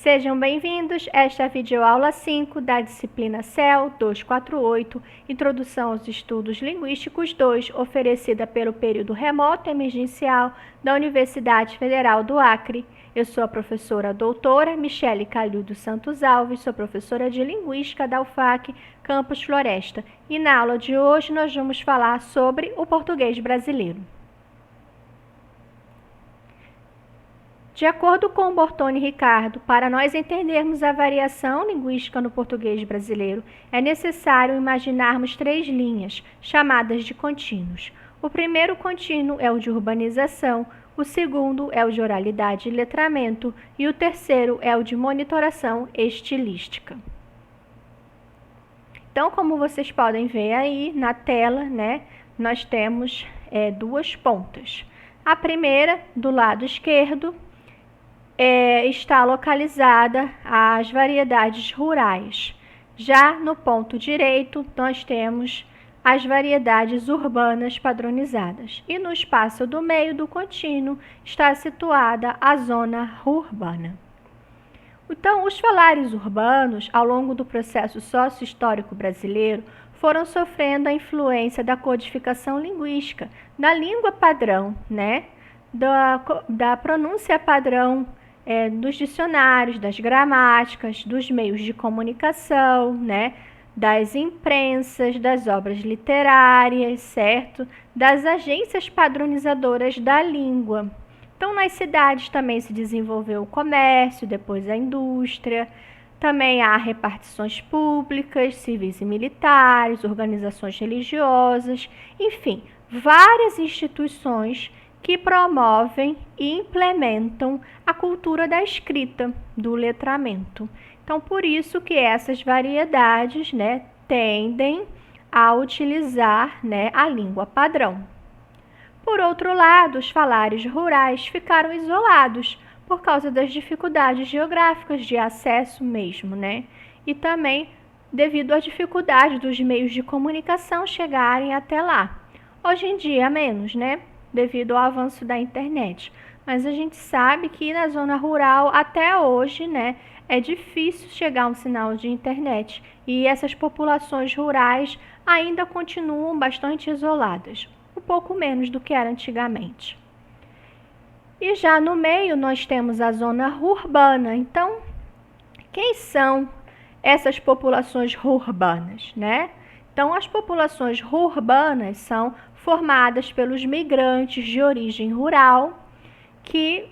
Sejam bem-vindos, esta é a videoaula 5 da disciplina CEL 248, Introdução aos Estudos Linguísticos 2, oferecida pelo período remoto emergencial da Universidade Federal do Acre. Eu sou a professora doutora Michele Calil dos Santos Alves, sou professora de Linguística da UFAC, Campus Floresta, e na aula de hoje nós vamos falar sobre o português brasileiro. De acordo com Bortoni Ricardo, para nós entendermos a variação linguística no português brasileiro, é necessário imaginarmos três linhas, chamadas de contínuos. O primeiro contínuo é o de urbanização, o segundo é o de oralidade e letramento e o terceiro é o de monitoração estilística. Então, como vocês podem ver aí na tela, nós temos duas pontas. A primeira, do lado esquerdo, está localizada as variedades rurais. Já no ponto direito, nós temos as variedades urbanas padronizadas. E no espaço do meio do contínuo está situada a zona urbana. Então, os falares urbanos, ao longo do processo sócio-histórico brasileiro, foram sofrendo a influência da codificação linguística, da língua padrão, da pronúncia padrão, dos dicionários, das gramáticas, dos meios de comunicação, das imprensas, das obras literárias, certo? Das agências padronizadoras da língua. Então, nas cidades também se desenvolveu o comércio, depois a indústria, também há repartições públicas, civis e militares, organizações religiosas, enfim, várias instituições que promovem e implementam a cultura da escrita, do letramento. Então, por isso que essas variedades, tendem a utilizar, a língua padrão. Por outro lado, os falares rurais ficaram isolados por causa das dificuldades geográficas de acesso mesmo, e também devido à dificuldade dos meios de comunicação chegarem até lá. Hoje em dia, menos, devido ao avanço da internet. Mas a gente sabe que na zona rural, até hoje, é difícil chegar um sinal de internet. E essas populações rurais ainda continuam bastante isoladas, um pouco menos do que era antigamente. E já no meio nós temos a zona urbana. Então, quem são essas populações urbanas, Então, as populações urbanas são formadas pelos migrantes de origem rural que,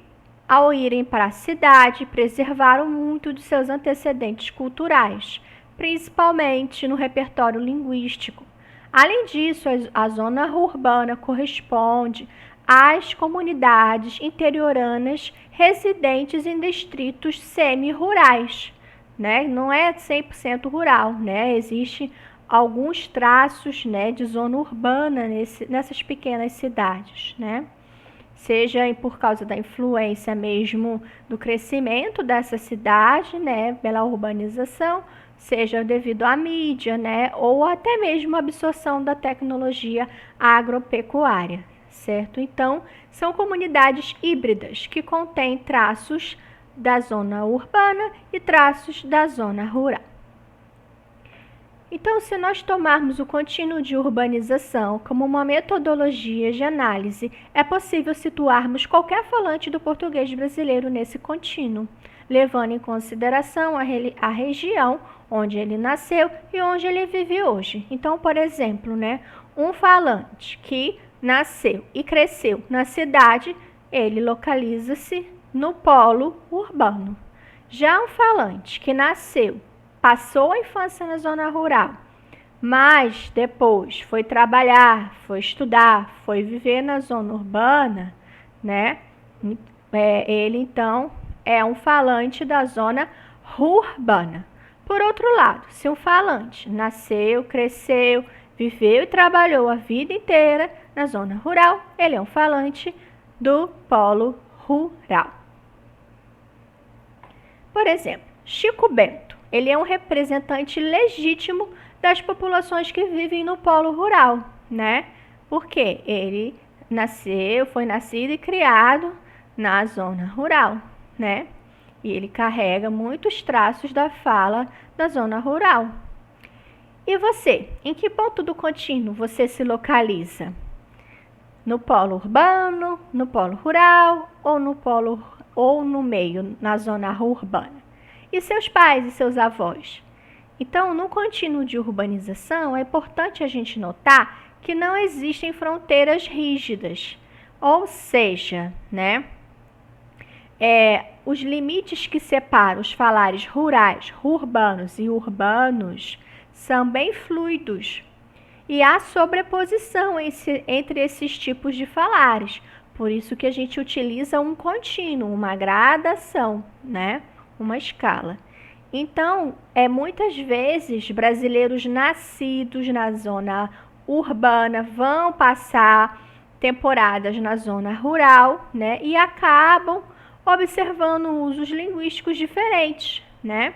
ao irem para a cidade, preservaram muito de seus antecedentes culturais, principalmente no repertório linguístico. Além disso, a zona urbana corresponde às comunidades interioranas residentes em distritos semi-rurais, Não é 100% rural, Existe alguns traços, de zona urbana nessas pequenas cidades, Seja por causa da influência mesmo do crescimento dessa cidade, pela urbanização, seja devido à mídia, ou até mesmo a absorção da tecnologia agropecuária, certo? Então, são comunidades híbridas que contêm traços da zona urbana e traços da zona rural. Então, se nós tomarmos o contínuo de urbanização como uma metodologia de análise, é possível situarmos qualquer falante do português brasileiro nesse contínuo, levando em consideração a região onde ele nasceu e onde ele vive hoje. Então, por exemplo, um falante que nasceu e cresceu na cidade, ele localiza-se no polo urbano. Já um falante que passou a infância na zona rural, mas depois foi trabalhar, foi estudar, foi viver na zona urbana, ele então é um falante da zona urbana. Por outro lado, se um falante nasceu, cresceu, viveu e trabalhou a vida inteira na zona rural, ele é um falante do polo rural. Por exemplo, Chico Bento. Ele é um representante legítimo das populações que vivem no polo rural, Porque ele foi nascido e criado na zona rural, E ele carrega muitos traços da fala da zona rural. E você, em que ponto do contínuo você se localiza? No polo urbano, no polo rural ou no meio, na zona urbana? E seus pais e seus avós? Então, no contínuo de urbanização, é importante a gente notar que não existem fronteiras rígidas, ou seja, né, os limites que separam os falares rurais, urbanos e urbanos são bem fluidos e há sobreposição entre esses tipos de falares. Por isso que a gente utiliza um contínuo, uma gradação, né, uma escala. Então, muitas vezes, brasileiros nascidos na zona urbana vão passar temporadas na zona rural, né? E acabam observando usos linguísticos diferentes, né?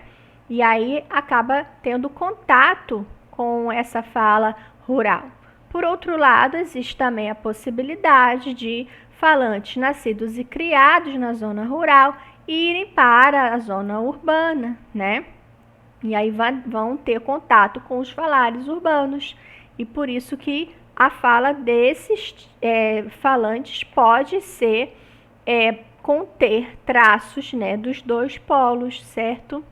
E aí acaba tendo contato com essa fala rural. Por outro lado, existe também a possibilidade de falantes nascidos e criados na zona rural irem para a zona urbana, né? E aí vão ter contato com os falares urbanos. E por isso que a fala desses falantes pode ser conter traços, né, dos dois polos, certo?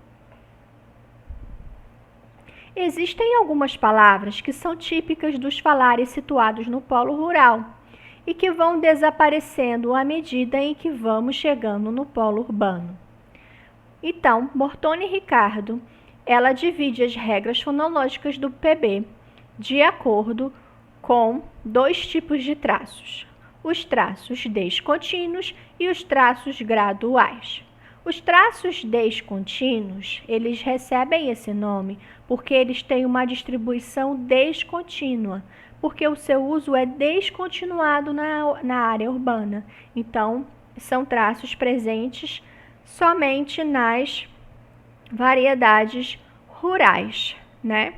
Existem algumas palavras que são típicas dos falares situados no polo rural e que vão desaparecendo à medida em que vamos chegando no polo urbano. Então, Bortone e Ricardo, ela divide as regras fonológicas do PB de acordo com dois tipos de traços: os traços descontínuos e os traços graduais. Os traços descontínuos, eles recebem esse nome porque eles têm uma distribuição descontínua, porque o seu uso é descontinuado na área urbana. Então, são traços presentes somente nas variedades rurais, né?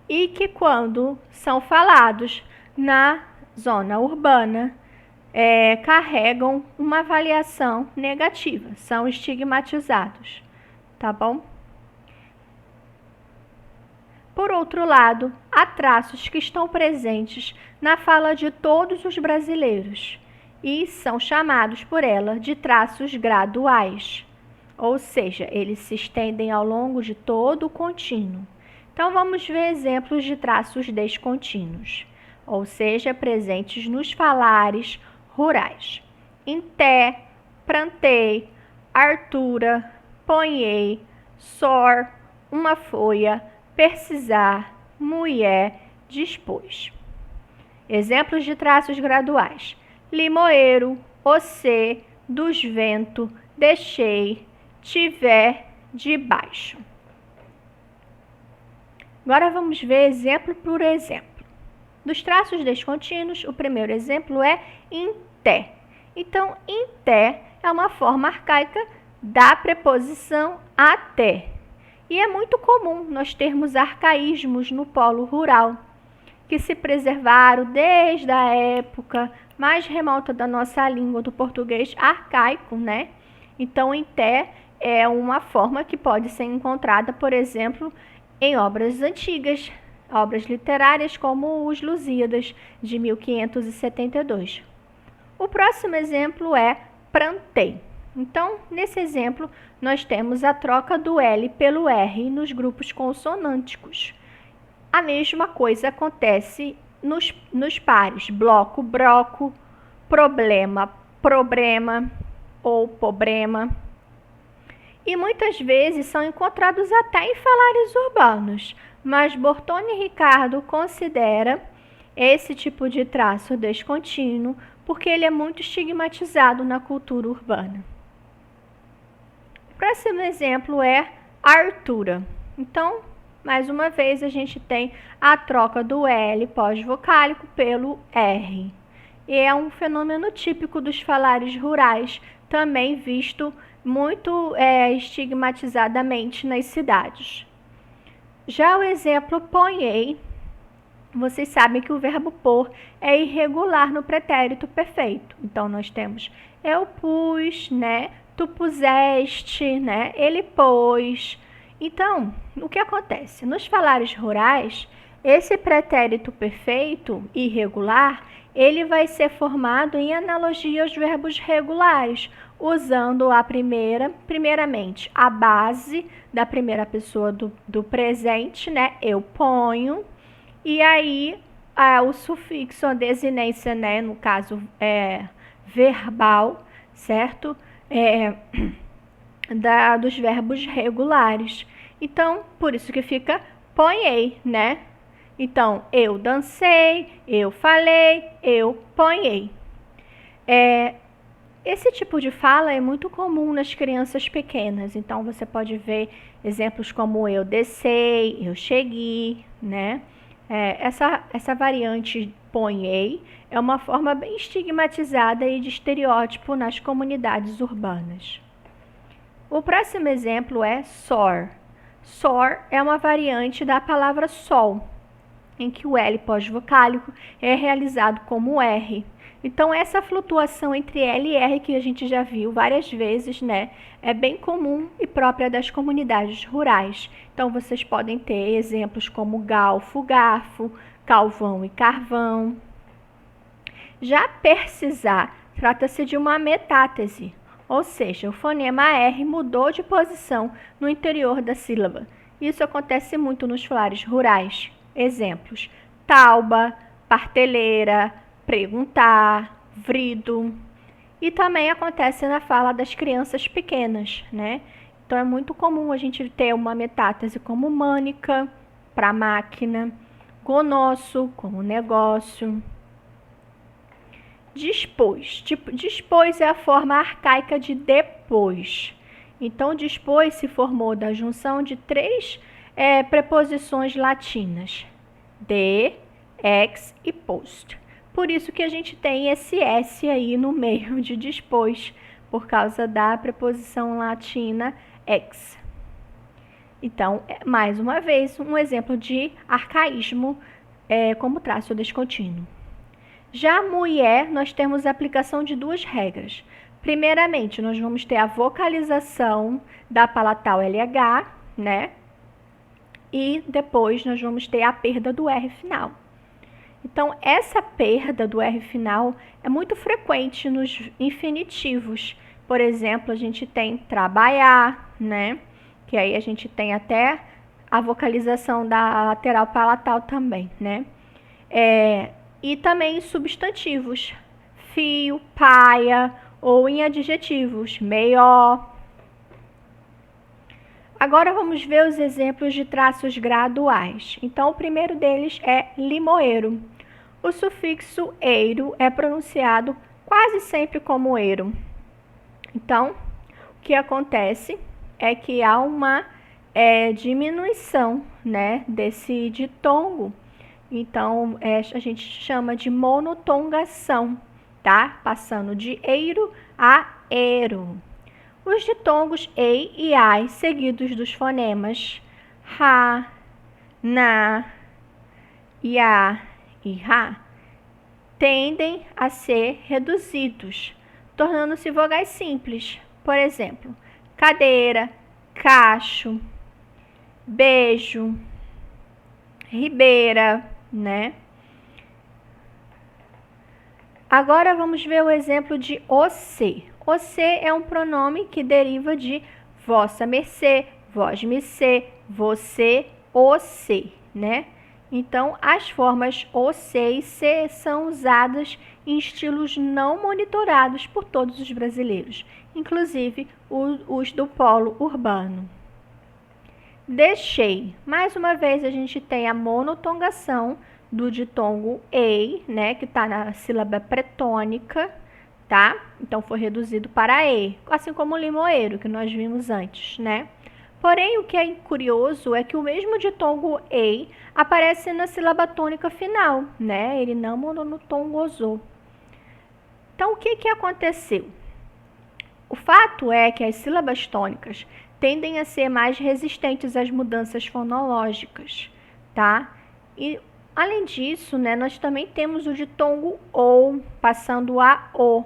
E que quando são falados na zona urbana, carregam uma avaliação negativa, são estigmatizados, tá bom? Por outro lado, há traços que estão presentes na fala de todos os brasileiros e são chamados por ela de traços graduais, ou seja, eles se estendem ao longo de todo o contínuo. Então, vamos ver exemplos de traços descontínuos, ou seja, presentes nos falares rurais: inté, plantei, artura, ponhei, sor, uma folha, precisar, mulher, dispôs. Exemplos de traços graduais: limoeiro, ocê, dos vento, deixei, tiver, debaixo. Agora vamos ver exemplo por exemplo. Dos traços descontínuos, o primeiro exemplo é inté. Então, inté é uma forma arcaica da preposição até. E é muito comum nós termos arcaísmos no polo rural, que se preservaram desde a época mais remota da nossa língua, do português arcaico, né? Então, inté é uma forma que pode ser encontrada, por exemplo, em obras antigas, obras literárias como os Lusíadas, de 1572. O próximo exemplo é plantei. Então, nesse exemplo, nós temos a troca do L pelo R nos grupos consonânticos. A mesma coisa acontece nos pares bloco, broco, problema, problema ou problema. E muitas vezes são encontrados até em falares urbanos, mas Bortone e Ricardo considera esse tipo de traço descontínuo porque ele é muito estigmatizado na cultura urbana. O próximo exemplo é Artura. Então, mais uma vez, a gente tem a troca do L pós-vocálico pelo R. E é um fenômeno típico dos falares rurais, também visto muito estigmatizadamente nas cidades. Já o exemplo ponhei, vocês sabem que o verbo pôr é irregular no pretérito perfeito. Então, nós temos eu pus, né? tu puseste, né? Ele pôs. Então, o que acontece? Nos falares rurais, esse pretérito perfeito irregular, ele vai ser formado em analogia aos verbos regulares, usando primeiramente, a base da primeira pessoa do presente, né? Eu ponho, e aí o sufixo, a desinência, né? No caso, verbal, certo? Dos verbos regulares. Então, por isso que fica ponhei, né? Então, eu dancei, eu falei, eu ponhei. Esse tipo de fala é muito comum nas crianças pequenas. Então, você pode ver exemplos como eu descei, eu cheguei, né? Essa variante ponhei é uma forma bem estigmatizada e de estereótipo nas comunidades urbanas. O próximo exemplo é soar. Soar é uma variante da palavra sol, em que o L pós-vocálico é realizado como R. Então, essa flutuação entre L e R que a gente já viu várias vezes, né, é bem comum e própria das comunidades rurais. Então, vocês podem ter exemplos como galfo, garfo, calvão e carvão. Já precisar, trata-se de uma metátese, ou seja, o fonema R mudou de posição no interior da sílaba. Isso acontece muito nos falares rurais. Exemplos: tauba, parteleira, perguntar, vrido. E também acontece na fala das crianças pequenas, né? Então é muito comum a gente ter uma metátese como mânica, para máquina, gonosso, como negócio. Dispôs. Dispôs é a forma arcaica de depois. Então, dispôs se formou da junção de três preposições latinas: de, ex e post. Por isso que a gente tem esse S aí no meio de dispôs, por causa da preposição latina ex. Então, mais uma vez, um exemplo de arcaísmo como traço descontínuo. Já mulher, nós temos a aplicação de duas regras. Primeiramente, nós vamos ter a vocalização da palatal LH, né? E depois nós vamos ter a perda do R final. Então, essa perda do R final é muito frequente nos infinitivos. Por exemplo, a gente tem trabalhar, né? Que aí a gente tem até a vocalização da lateral palatal também, né? E também em substantivos, fio, paia, ou em adjetivos, melhor. Agora vamos ver os exemplos de traços graduais. Então, o primeiro deles é limoeiro. O sufixo eiro é pronunciado quase sempre como eiro. Então, o que acontece é que há uma diminuição, né, desse ditongo. Então, a gente chama de monotongação, tá? Passando de eiro a ero. Os ditongos ei e ai, seguidos dos fonemas ra, na, ya e ra, tendem a ser reduzidos, tornando-se vogais simples. Por exemplo, cadeira, cacho, beijo, ribeira, né? Agora vamos ver o exemplo de você. Você é um pronome que deriva de vossa mercê, vós mercê, você, você, né? Então, as formas você e se são usadas em estilos não monitorados por todos os brasileiros, inclusive os do polo urbano. Deixei. Mais uma vez a gente tem a monotongação do ditongo ei, né, que está na sílaba pretônica, tá? Então foi reduzido para e, assim como o limoeiro que nós vimos antes, né? Porém, o que é curioso é que o mesmo ditongo ei aparece na sílaba tônica final, né? Ele não monotongosou. Então, o que aconteceu? O fato é que as sílabas tônicas tendem a ser mais resistentes às mudanças fonológicas, tá? E, além disso, né, nós também temos o ditongo ou, passando a o.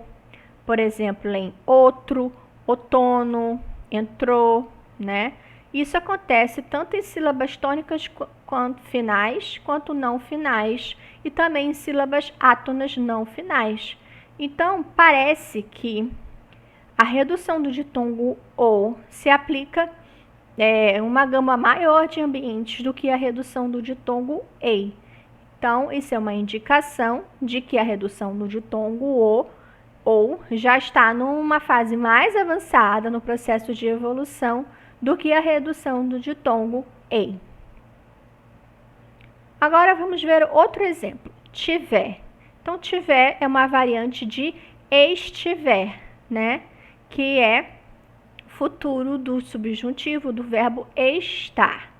Por exemplo, em outro, outono, entrou, né? Isso acontece tanto em sílabas tônicas quanto finais, quanto não finais, e também em sílabas átonas não finais. Então, parece que a redução do ditongo O se aplica uma gama maior de ambientes do que a redução do ditongo EI. Então, isso é uma indicação de que a redução do ditongo O ou já está numa fase mais avançada no processo de evolução do que a redução do ditongo EI. Agora vamos ver outro exemplo, tiver. Então, tiver é uma variante de estiver, né? Que é futuro do subjuntivo do verbo estar.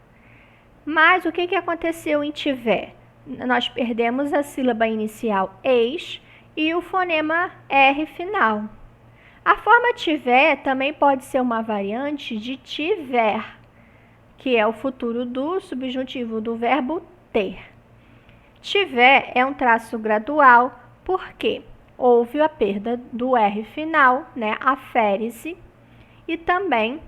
Mas o que aconteceu em tiver? Nós perdemos a sílaba inicial eis e o fonema R final. A forma tiver também pode ser uma variante de tiver, que é o futuro do subjuntivo do verbo ter. Tiver é um traço gradual porque houve a perda do R final, né? Afere-se, e também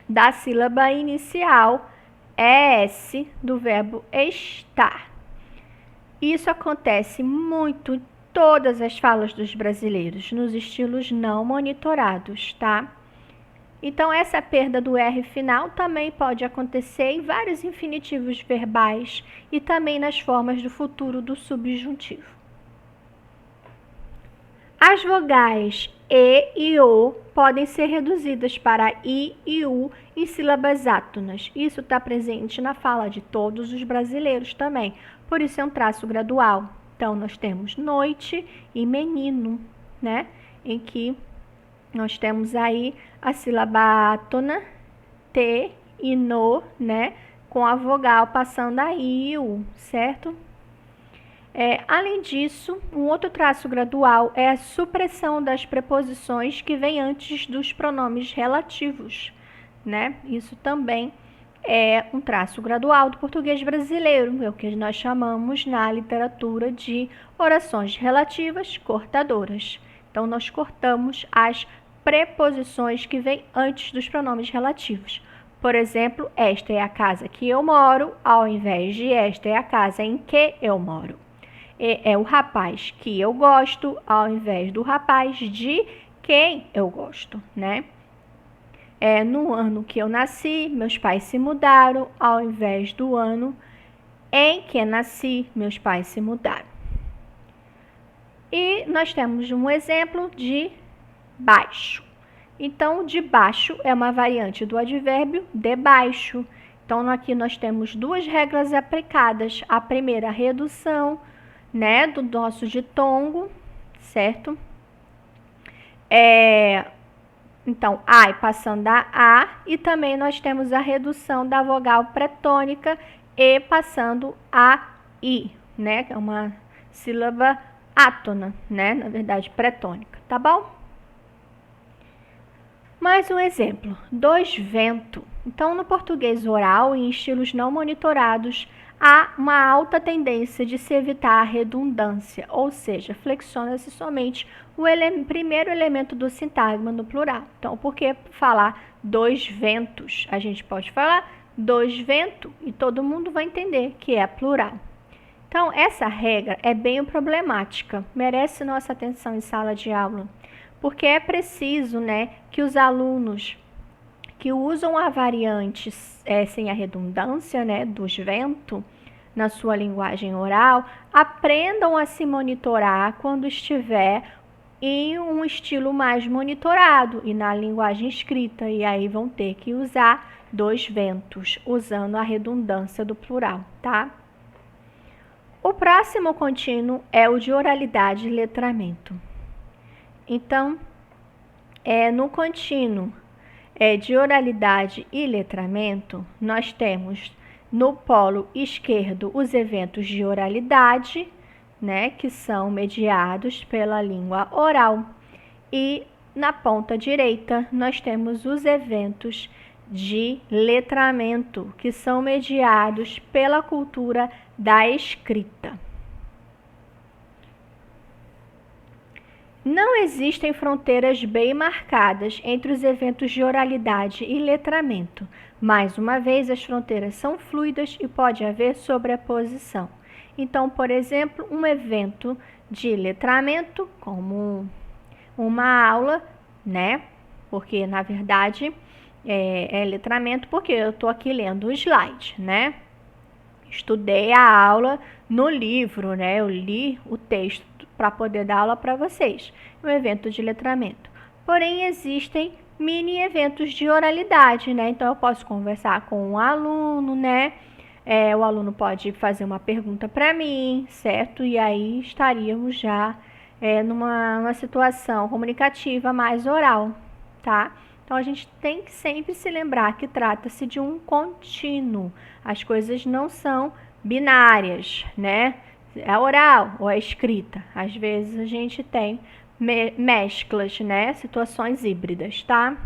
da sílaba inicial ES do verbo estar. Isso acontece muito em todas as falas dos brasileiros, nos estilos não monitorados, tá? Então, essa perda do R final também pode acontecer em vários infinitivos verbais e também nas formas do futuro do subjuntivo. As vogais E e O podem ser reduzidas para I e U em sílabas átonas. Isso está presente na fala de todos os brasileiros também, por isso é um traço gradual. Então, nós temos noite e menino, né? Em que nós temos aí a sílaba átona, T e no, né? Com a vogal passando a I e U, certo? Além disso, um outro traço gradual é a supressão das preposições que vêm antes dos pronomes relativos, né? Isso também é um traço gradual do português brasileiro, é o que nós chamamos na literatura de orações relativas cortadoras. Então, nós cortamos as preposições que vêm antes dos pronomes relativos. Por exemplo, esta é a casa que eu moro, ao invés de esta é a casa em que eu moro. É o rapaz que eu gosto, ao invés do rapaz de quem eu gosto, né? No ano que eu nasci, meus pais se mudaram, ao invés do ano em que nasci, meus pais se mudaram. E nós temos um exemplo de baixo. Então, de baixo é uma variante do advérbio debaixo. Então, aqui nós temos duas regras aplicadas. A primeira, a redução, né, do nosso ditongo, certo? Então, ai passando a A, e também nós temos a redução da vogal pretônica e passando a I, né? Que é uma sílaba átona, né? Na verdade, pretônica, tá bom? Mais um exemplo, dois vento. Então, no português oral e em estilos não monitorados, há uma alta tendência de se evitar a redundância, ou seja, flexiona-se somente o primeiro elemento do sintagma no plural. Então, por que falar dois ventos? A gente pode falar dois ventos e todo mundo vai entender que é plural. Então, essa regra é bem problemática, merece nossa atenção em sala de aula, porque é preciso, né, que os alunos que usam a variante sem a redundância, né, dos vento na sua linguagem oral, aprendam a se monitorar quando estiver em um estilo mais monitorado e na linguagem escrita, e aí vão ter que usar dois ventos, usando a redundância do plural, tá? O próximo contínuo é o de oralidade e letramento. Então, no contínuo de oralidade e letramento, nós temos no polo esquerdo os eventos de oralidade, né, que são mediados pela língua oral, e na ponta direita nós temos os eventos de letramento, que são mediados pela cultura da escrita. Não existem fronteiras bem marcadas entre os eventos de oralidade e letramento. Mais uma vez, as fronteiras são fluidas e pode haver sobreposição. Então, por exemplo, um evento de letramento, como uma aula, né? Porque, na verdade, é letramento porque eu estou aqui lendo o slide, né? Estudei a aula no livro, né? Eu li o texto para poder dar aula para vocês. Um evento de letramento. Porém, existem mini eventos de oralidade, né? Então, eu posso conversar com um aluno, né? O aluno pode fazer uma pergunta para mim, certo? E aí estaríamos já numa situação comunicativa mais oral, tá? Então, a gente tem que sempre se lembrar que trata-se de um contínuo. As coisas não são binárias, né? É oral ou é escrita. Às vezes a gente tem mesclas, né? Situações híbridas, tá?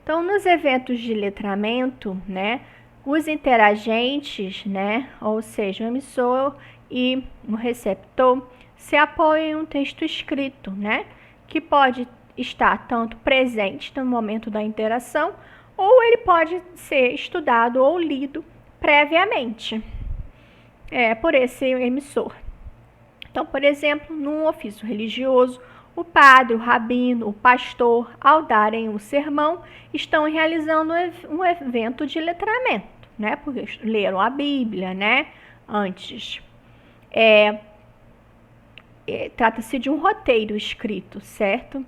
Então, nos eventos de letramento, né? Os interagentes, né? Ou seja, o emissor e o receptor se apoiam em um texto escrito, né? Que pode estar tanto presente no momento da interação, ou ele pode ser estudado ou lido previamente por esse emissor. Então, por exemplo, num ofício religioso, o padre, o rabino, o pastor, ao darem o sermão, estão realizando um evento de letramento, né? Porque leram a Bíblia, né? Antes. Trata-se de um roteiro escrito, certo?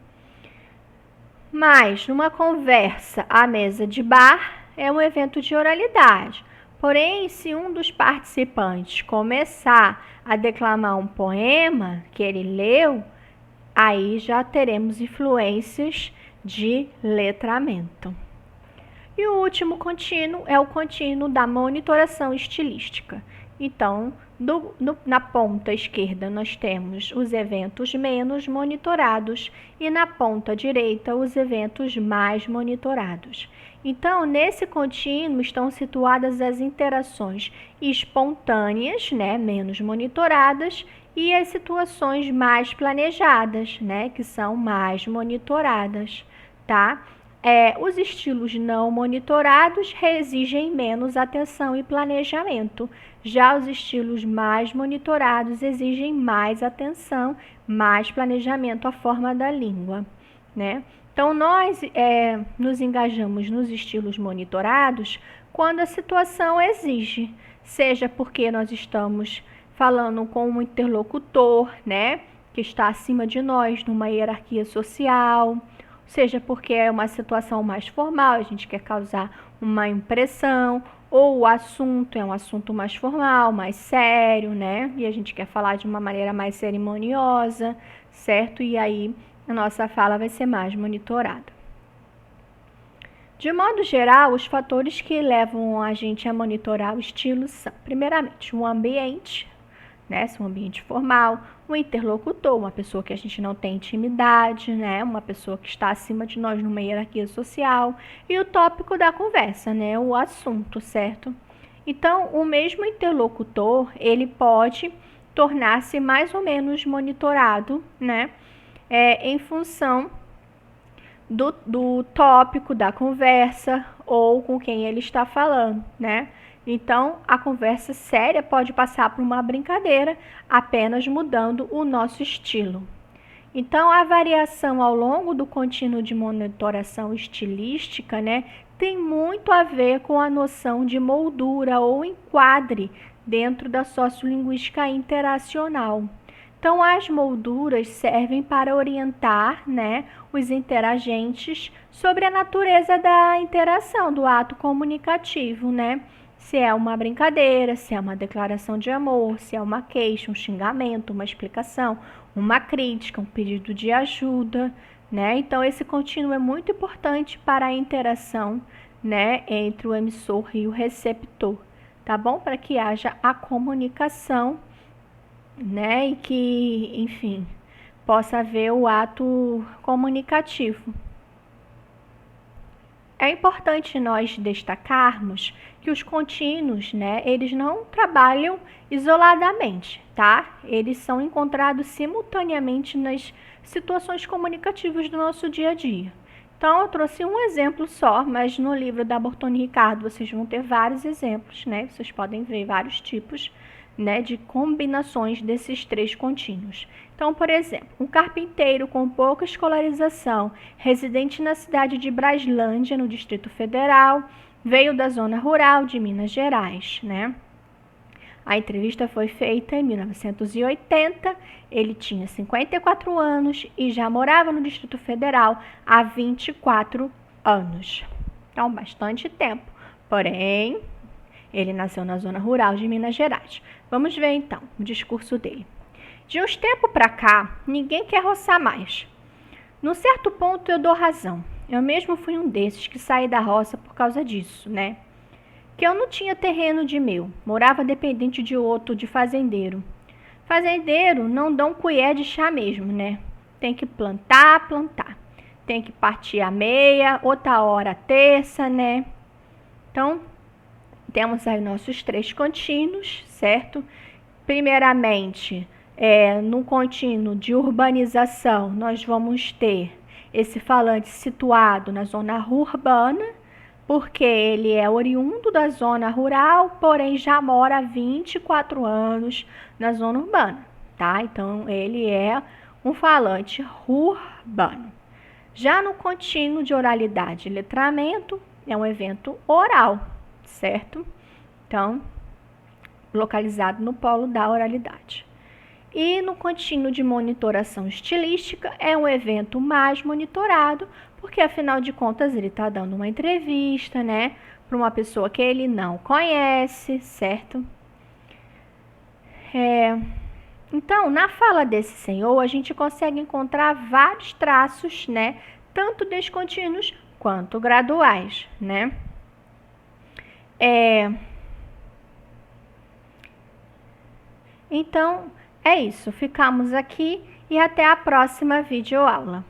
Mas, numa conversa à mesa de bar, é um evento de oralidade. Porém, se um dos participantes começar a declamar um poema que ele leu, aí já teremos influências de letramento. E o último contínuo é o contínuo da monitoração estilística. Então, na ponta esquerda nós temos os eventos menos monitorados e na ponta direita os eventos mais monitorados. Então, nesse contínuo estão situadas as interações espontâneas, né, menos monitoradas, e as situações mais planejadas, né, que são mais monitoradas, tá? Os estilos não monitorados exigem menos atenção e planejamento. Já os estilos mais monitorados exigem mais atenção, mais planejamento à forma da língua, né? Então, nós nos engajamos nos estilos monitorados quando a situação exige, seja porque nós estamos falando com um interlocutor, né, que está acima de nós numa hierarquia social, seja porque é uma situação mais formal, a gente quer causar uma impressão, ou o assunto é um assunto mais formal, mais sério, né? E a gente quer falar de uma maneira mais cerimoniosa, certo? E aí a nossa fala vai ser mais monitorada. De modo geral, os fatores que levam a gente a monitorar o estilo são, primeiramente, o ambiente, né? Se um ambiente formal, um interlocutor, uma pessoa que a gente não tem intimidade, né? Uma pessoa que está acima de nós numa hierarquia social, e o tópico da conversa, né? O assunto, certo? Então, o mesmo interlocutor, ele pode tornar-se mais ou menos monitorado, né? Em função do tópico da conversa ou com quem ele está falando, né? Então, a conversa séria pode passar por uma brincadeira, apenas mudando o nosso estilo. Então, a variação ao longo do contínuo de monitoração estilística, né, tem muito a ver com a noção de moldura ou enquadre dentro da sociolinguística interacional. Então, as molduras servem para orientar, né, os interagentes sobre a natureza da interação, do ato comunicativo, né? Se é uma brincadeira, se é uma declaração de amor, se é uma queixa, um xingamento, uma explicação, uma crítica, um pedido de ajuda, né? Então, esse contínuo é muito importante para a interação, né, entre o emissor e o receptor, tá bom? Para que haja a comunicação, né, e que, enfim, possa haver o ato comunicativo. é importante nós destacarmos que os contínuos, né, eles não trabalham isoladamente, tá? Eles são encontrados simultaneamente nas situações comunicativas do nosso dia a dia. Então, eu trouxe um exemplo só, mas no livro da Bortoni Ricardo vocês vão ter vários exemplos, né? Vocês podem ver vários tipos, né, de combinações desses três contínuos. Então, por exemplo, um carpinteiro com pouca escolarização, residente na cidade de Braslândia, no Distrito Federal, veio da zona rural de Minas Gerais, né? A entrevista foi feita em 1980, ele tinha 54 anos e já morava no Distrito Federal há 24 anos. Então, bastante tempo. Porém, ele nasceu na zona rural de Minas Gerais. Vamos ver então o discurso dele. De uns tempos para cá, ninguém quer roçar mais. Num certo ponto eu dou razão. Eu mesmo fui um desses que saí da roça por causa disso, né? Que eu não tinha terreno de meu, morava dependente de outro, de fazendeiro. Fazendeiro não dá um colher de chá mesmo, né? Tem que plantar. Tem que partir a meia, outra hora a terça, né? Então, temos aí nossos três contínuos, certo? Primeiramente, no contínuo de urbanização, nós vamos ter esse falante situado na zona urbana, porque ele é oriundo da zona rural, porém já mora há 24 anos na zona urbana, tá? Então, ele é um falante urbano. Já no contínuo de oralidade e letramento, é um evento oral, certo? Então, localizado no polo da oralidade. E no contínuo de monitoração estilística, é um evento mais monitorado, porque afinal de contas ele está dando uma entrevista, né, para uma pessoa que ele não conhece, certo? Então, na fala desse senhor, a gente consegue encontrar vários traços, né, tanto descontínuos quanto graduais, né? Então, é isso. Ficamos aqui e até a próxima videoaula.